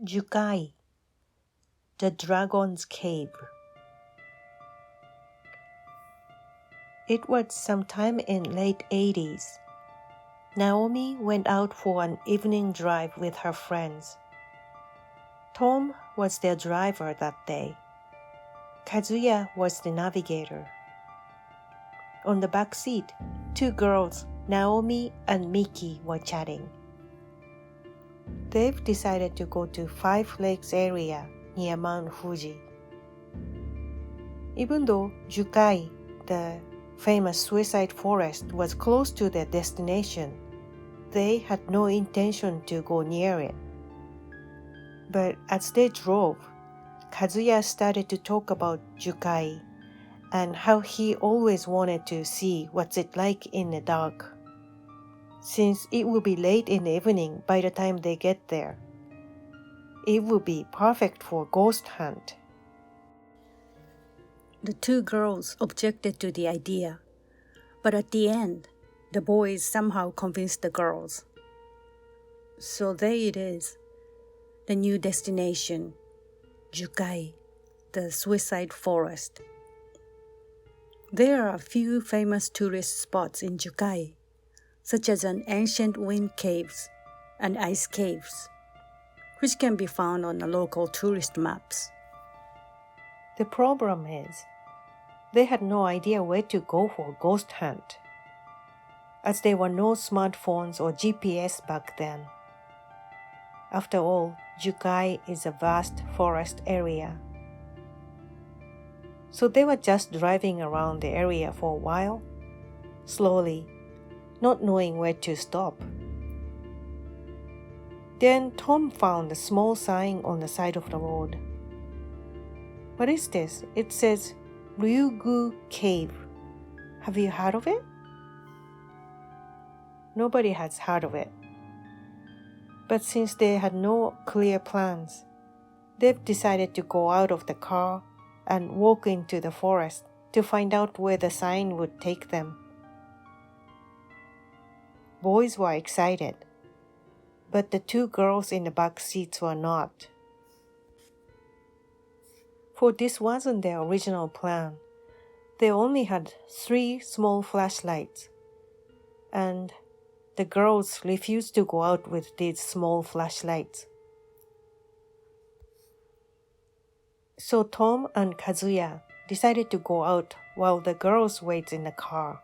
Jukai, the Dragon's Cave. It was sometime in late 80s. Naomi went out for an evening drive with her friends. Tom was their driver that day. Kazuya was the navigator. On the back seat, two girls, Naomi and Miki, were chatting. They've decided to go to Five Lakes area near Mount Fuji. Even though Jukai, the famous suicide forest, was close to their destination, they had no intention to go near it. But as they drove, Kazuya started to talk about Jukai and how he always wanted to see what's it like in the dark, since it will be late in the evening by the time they get there. It would be perfect for a ghost hunt. The two girls objected to the idea, but at the end, the boys somehow convinced the girls. So there it is, the new destination, Jukai, the suicide forest. There are a few famous tourist spots in Jukai, such as an ancient wind caves and ice caves, which can be found on the local tourist maps. The problem is, they had no idea where to go for a ghost hunt, as there were no smartphones or GPS back then. After all, Jukai is a vast forest area. So they were just driving around the area for a while, slowly, not knowing where to stop. Then Tom found a small sign on the side of the road. What is this? It says Ryugu Cave. Have you heard of it? Nobody has heard of it. But since they had no clear plans, they've decided to go out of the car and walk into the forest to find out where the sign would take them. Boys were excited, but the two girls in the back seats were not. For this wasn't their original plan. They only had 3 small flashlights, and the girls refused to go out with these small flashlights. So Tom and Kazuya decided to go out while the girls wait in the car.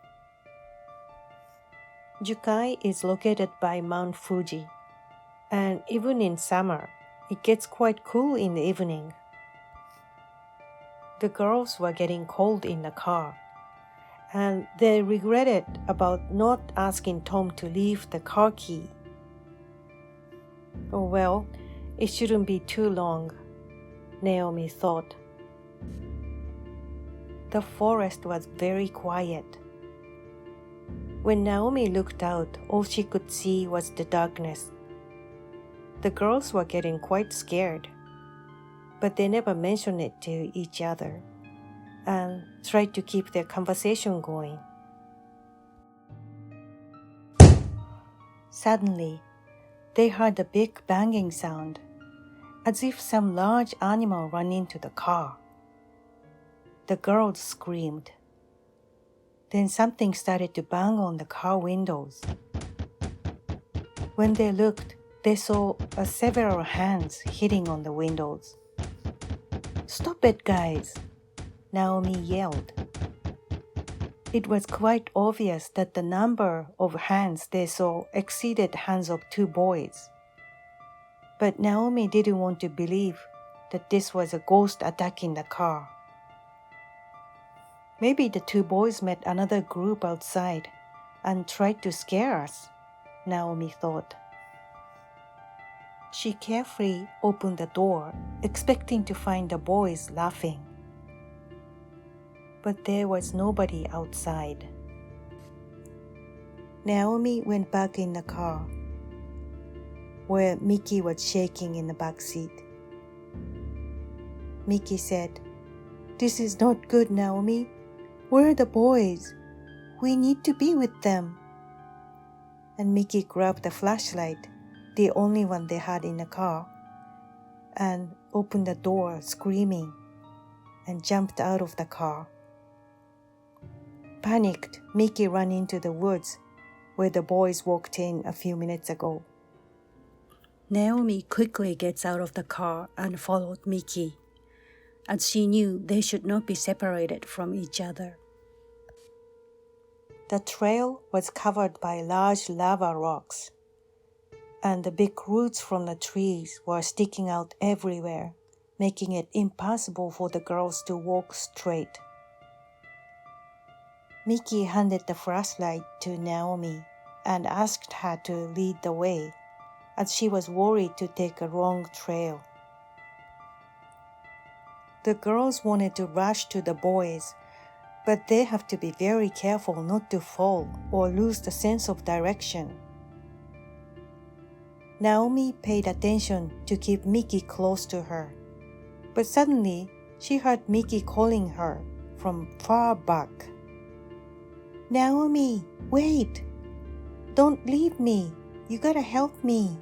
Jukai is located by Mount Fuji, and even in summer, it gets quite cool in the evening. The girls were getting cold in the car, and they regretted about not asking Tom to leave the car key. Oh well, it shouldn't be too long, Naomi thought. The forest was very quiet. When Naomi looked out, all she could see was the darkness. The girls were getting quite scared, but they never mentioned it to each other and tried to keep their conversation going. Suddenly, they heard a big banging sound, as if some large animal ran into the car. The girls screamed. Then something started to bang on the car windows. When they looked, they saw several hands hitting on the windows. "Stop it, guys!" Naomi yelled. It was quite obvious that the number of hands they saw exceeded hands of 2 boys. But Naomi didn't want to believe that this was a ghost attacking the car. Maybe the 2 boys met another group outside and tried to scare us, Naomi thought. She carefully opened the door, expecting to find the boys laughing. But there was nobody outside. Naomi went back in the car, where Miki was shaking in the back seat. Miki said, "This is not good, Naomi. Where are the boys? We need to be with them." And Miki grabbed the flashlight, the only one they had in the car, and opened the door screaming and jumped out of the car. Panicked, Miki ran into the woods where the boys walked in a few minutes ago. Naomi quickly gets out of the car and followed Miki, as she knew they should not be separated from each other. The trail was covered by large lava rocks, and the big roots from the trees were sticking out everywhere, making it impossible for the girls to walk straight. Miki handed the flashlight to Naomi and asked her to lead the way, as she was worried to take a wrong trail. The girls wanted to rush to the boys, but they have to be very careful not to fall or lose the sense of direction. Naomi paid attention to keep Miki close to her, but suddenly she heard Miki calling her from far back. "Naomi, wait! Don't leave me! You gotta help me!"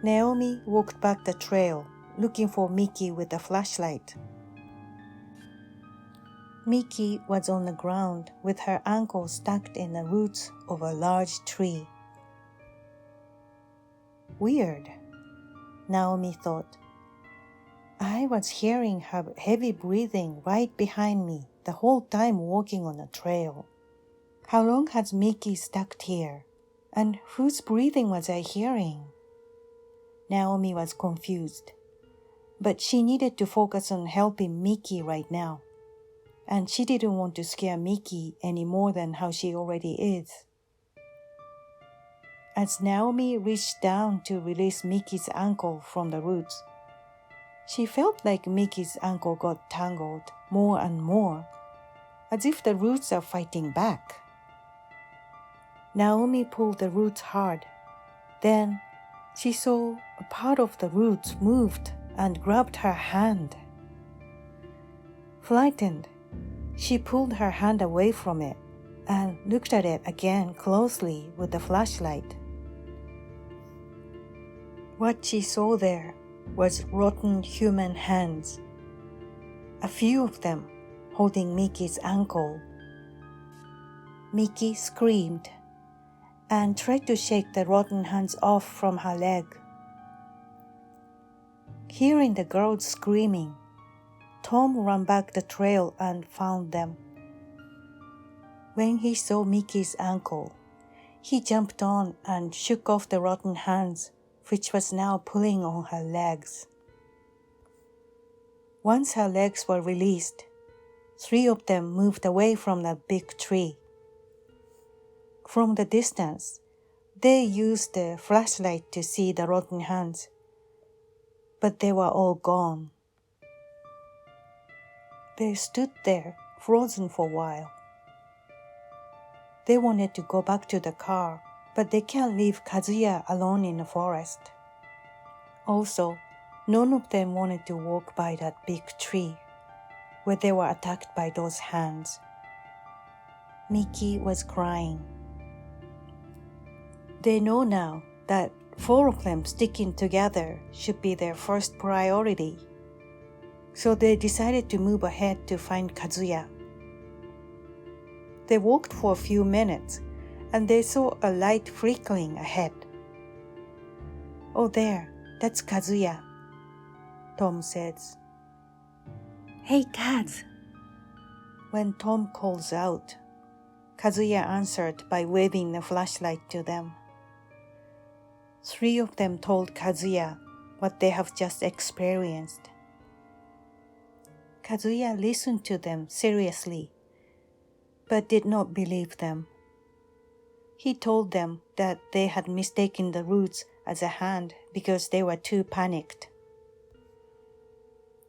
Naomi walked back the trail, looking for Miki with a flashlight. Miki was on the ground with her ankle stuck in the roots of a large tree. Weird, Naomi thought. I was hearing her heavy breathing right behind me the whole time walking on the trail. How long has Miki stuck here? And whose breathing was I hearing? Naomi was confused, but she needed to focus on helping Miki right now, and she didn't want to scare Miki any more than how she already is. As Naomi reached down to release Miki's ankle from the roots, she felt like Miki's ankle got tangled more and more, as if the roots are fighting back. Naomi pulled the roots hard. Then she saw a part of the roots moved and grabbed her hand. Frightened, she pulled her hand away from it and looked at it again closely with the flashlight. What she saw there was rotten human hands, a few of them holding Miki's ankle. Miki screamed and tried to shake the rotten hands off from her leg. Hearing the girls screaming, Tom ran back the trail and found them. When he saw Miki's ankle, he jumped on and shook off the rotten hands, which was now pulling on her legs. Once her legs were released, 3 of them moved away from the big tree. From the distance, they used the flashlight to see the rotten hands, but they were all gone. They stood there, frozen for a while. They wanted to go back to the car, but they can't leave Kazuya alone in the forest. Also, none of them wanted to walk by that big tree where they were attacked by those hands. Miki was crying. They know now that 4 of them sticking together should be their first priority. So they decided to move ahead to find Kazuya. They walked for a few minutes and they saw a light flickering ahead. "Oh, there, that's Kazuya," Tom says. "Hey, Kaz." When Tom calls out, Kazuya answered by waving the flashlight to them. 3 of them told Kazuya what they have just experienced. Kazuya listened to them seriously, but did not believe them. He told them that they had mistaken the roots as a hand because they were too panicked.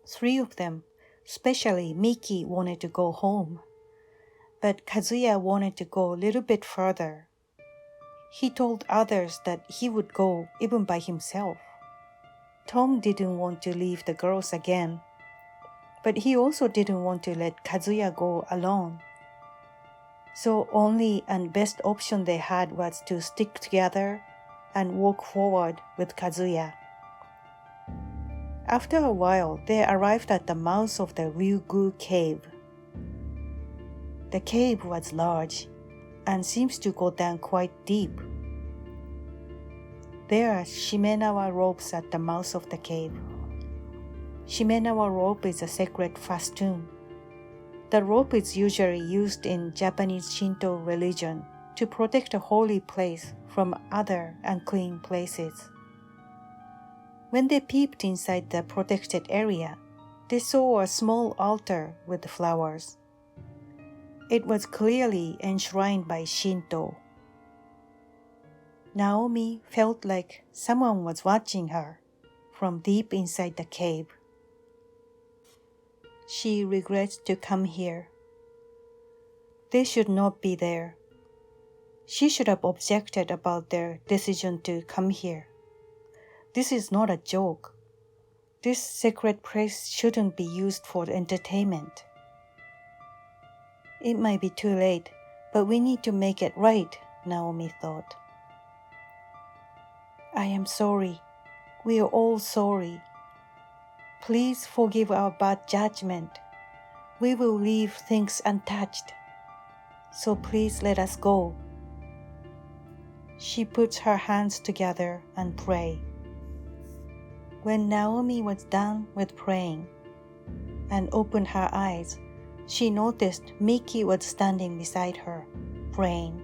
3 of them, especially Miki, wanted to go home, but Kazuya wanted to go a little bit further. He told others that he would go even by himself. Tom didn't want to leave the girls again, but he also didn't want to let Kazuya go alone. So only and best option they had was to stick together and walk forward with Kazuya. After a while, they arrived at the mouth of the Ryugu cave. The cave was large and seems to go down quite deep. There are Shimenawa ropes at the mouth of the cave. Shimenawa rope is a sacred festoon. The rope is usually used in Japanese Shinto religion to protect a holy place from other unclean places. When they peeped inside the protected area, they saw a small altar with flowers. It was clearly enshrined by Shinto. Naomi felt like someone was watching her from deep inside the cave. She regrets to come here. They should not be there. She should have objected about their decision to come here. This is not a joke. This sacred place shouldn't be used for entertainment. It might be too late, but we need to make it right, Naomi thought. I am sorry. We are all sorry. Please forgive our bad judgment. We will leave things untouched. So please let us go. She puts her hands together and prays. When Naomi was done with praying and opened her eyes, she noticed Miki was standing beside her, praying.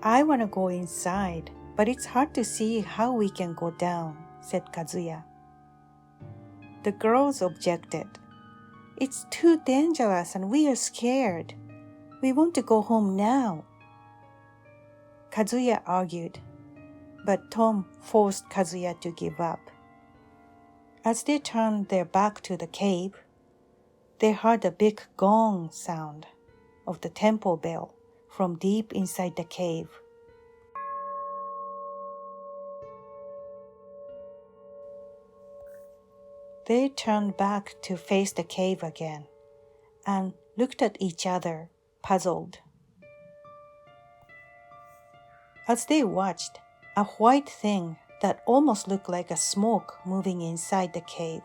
I want to go inside, but it's hard to see how we can go down, said Kazuya. The girls objected. It's too dangerous and we are scared. We want to go home now. Kazuya argued, but Tom forced Kazuya to give up. As they turned their back to the cave, they heard a big gong sound of the temple bell from deep inside the cave. They turned back to face the cave again and looked at each other, puzzled. As they watched, a white thing that almost looked like a smoke moving inside the cave.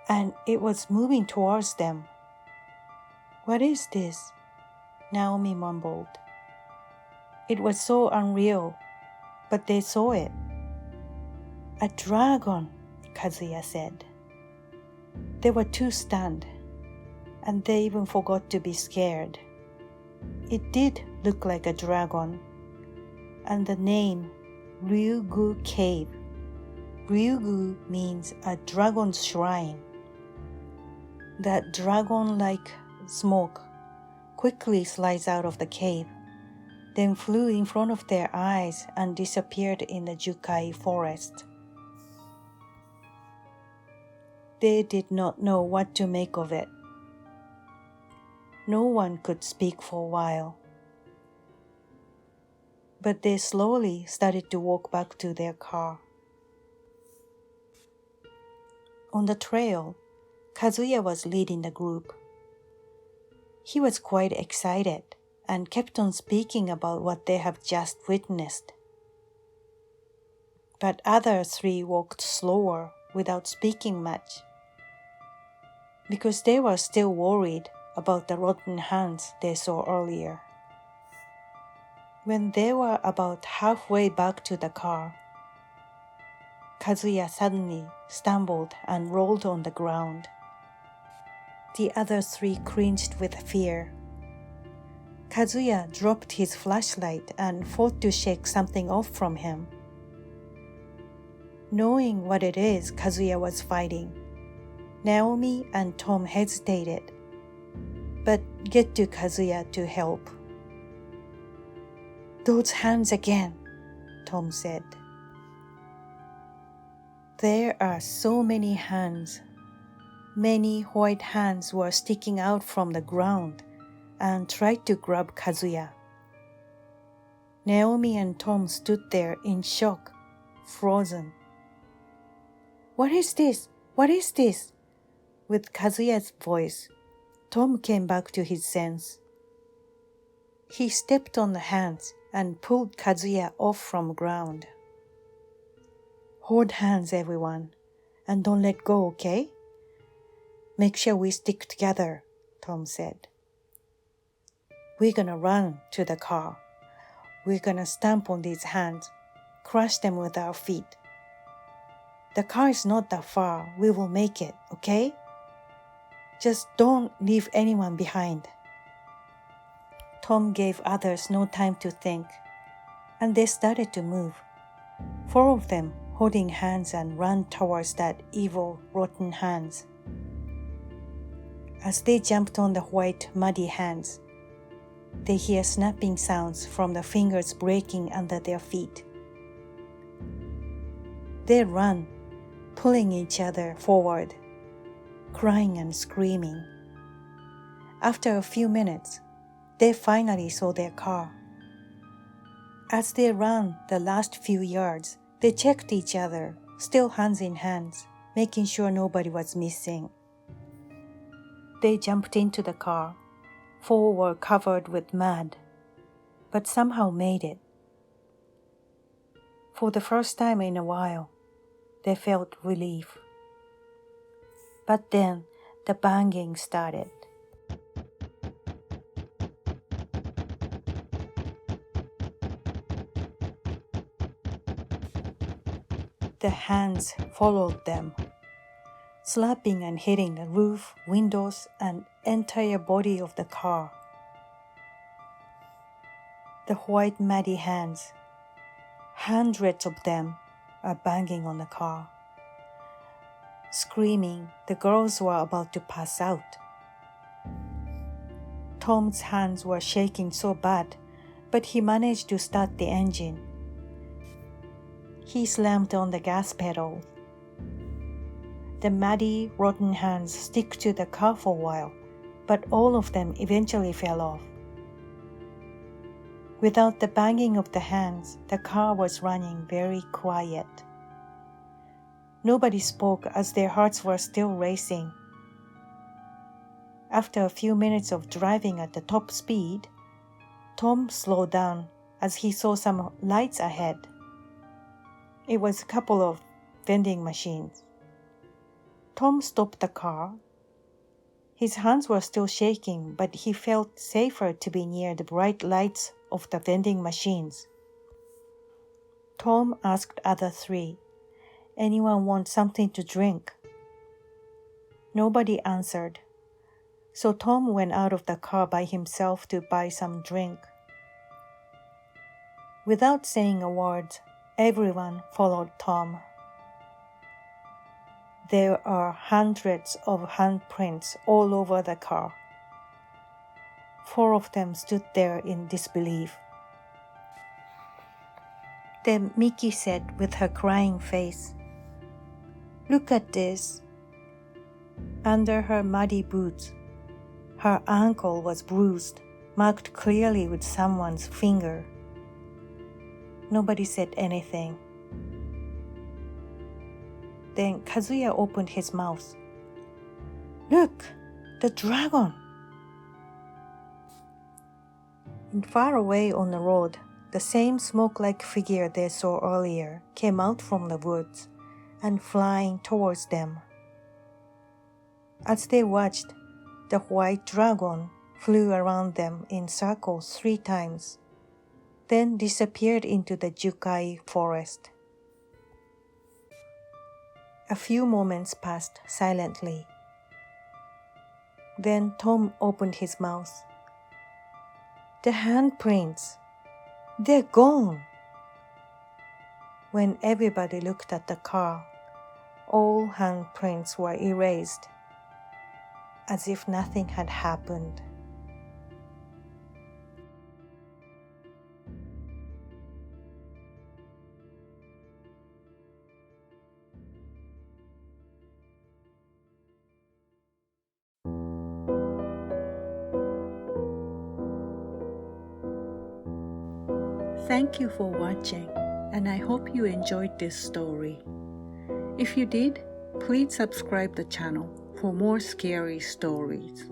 And it was moving towards them. What is this? Naomi mumbled. It was so unreal, but they saw it. A dragon, Kazuya said. They were too stunned, and they even forgot to be scared. It did look like a dragon, and the name Ryugu Cave. Ryugu means a dragon's shrine. That dragon-like smoke quickly slides out of the cave, then flew in front of their eyes and disappeared in the Jukai forest. They did not know what to make of it. No one could speak for a while. But they slowly started to walk back to their car. On the trail, Kazuya was leading the group. He was quite excited and kept on speaking about what they have just witnessed. But other three walked slower without speaking much, because they were still worried about the rotten hands they saw earlier. When they were about halfway back to the car, Kazuya suddenly stumbled and rolled on the ground. The other three cringed with fear. Kazuya dropped his flashlight and fought to shake something off from him. Knowing what it is Kazuya was fighting, Naomi and Tom hesitated, but get to Kazuya to help. Those hands again, Tom said. There are so many hands. Many white hands were sticking out from the ground and tried to grab Kazuya. Naomi and Tom stood there in shock, frozen. What is this? What is this? With Kazuya's voice, Tom came back to his sense. He stepped on the hands and pulled Kazuya off from ground. Hold hands, everyone, and don't let go, okay? Make sure we stick together, Tom said. We're gonna run to the car. We're gonna stamp on these hands, crush them with our feet. The car is not that far. We will make it, okay? Just don't leave anyone behind. Tom gave others no time to think, and they started to move. 4 of them holding hands and ran towards that evil, rotten hands. As they jumped on the white, muddy hands, they hear snapping sounds from the fingers breaking under their feet. They run, pulling each other forward, crying and screaming. After a few minutes, they finally saw their car. As they ran the last few yards, they checked each other, still hands in hands, making sure nobody was missing. They jumped into the car. 4 were covered with mud, but somehow made it. For the first time in a while, they felt relief. But then the banging started. The hands followed them, slapping and hitting the roof, windows, and entire body of the car. The white muddy hands, hundreds of them, are banging on the car. Screaming, the girls were about to pass out. Tom's hands were shaking so bad, but he managed to start the engine. He slammed on the gas pedal. The muddy, rotten hands stick to the car for a while, but all of them eventually fell off. Without the banging of the hands, the car was running very quiet. Nobody spoke as their hearts were still racing. After a few minutes of driving at the top speed, Tom slowed down as he saw some lights ahead. It was a couple of vending machines. Tom stopped the car. His hands were still shaking, but he felt safer to be near the bright lights of the vending machines. Tom asked other 3, "Anyone want something to drink?" Nobody answered, so Tom went out of the car by himself to buy some drink. Without saying a word, everyone followed Tom. There are hundreds of handprints all over the car. 4 of them stood there in disbelief. Then Mickey said with her crying face, "Look at this." Under her muddy boots, her ankle was bruised, marked clearly with someone's finger. Nobody said anything. Then Kazuya opened his mouth. "Look, the dragon!" And far away on the road, the same smoke-like figure they saw earlier came out from the woods and flying towards them. As they watched, the white dragon flew around them in circles 3 times, then disappeared into the Jukai forest. A few moments passed silently. Then Tom opened his mouth. "The handprints! They're gone!" When everybody looked at the car, all handprints were erased, as if nothing had happened. Thank you for watching, and I hope you enjoyed this story. If you did, please subscribe the channel for more scary stories.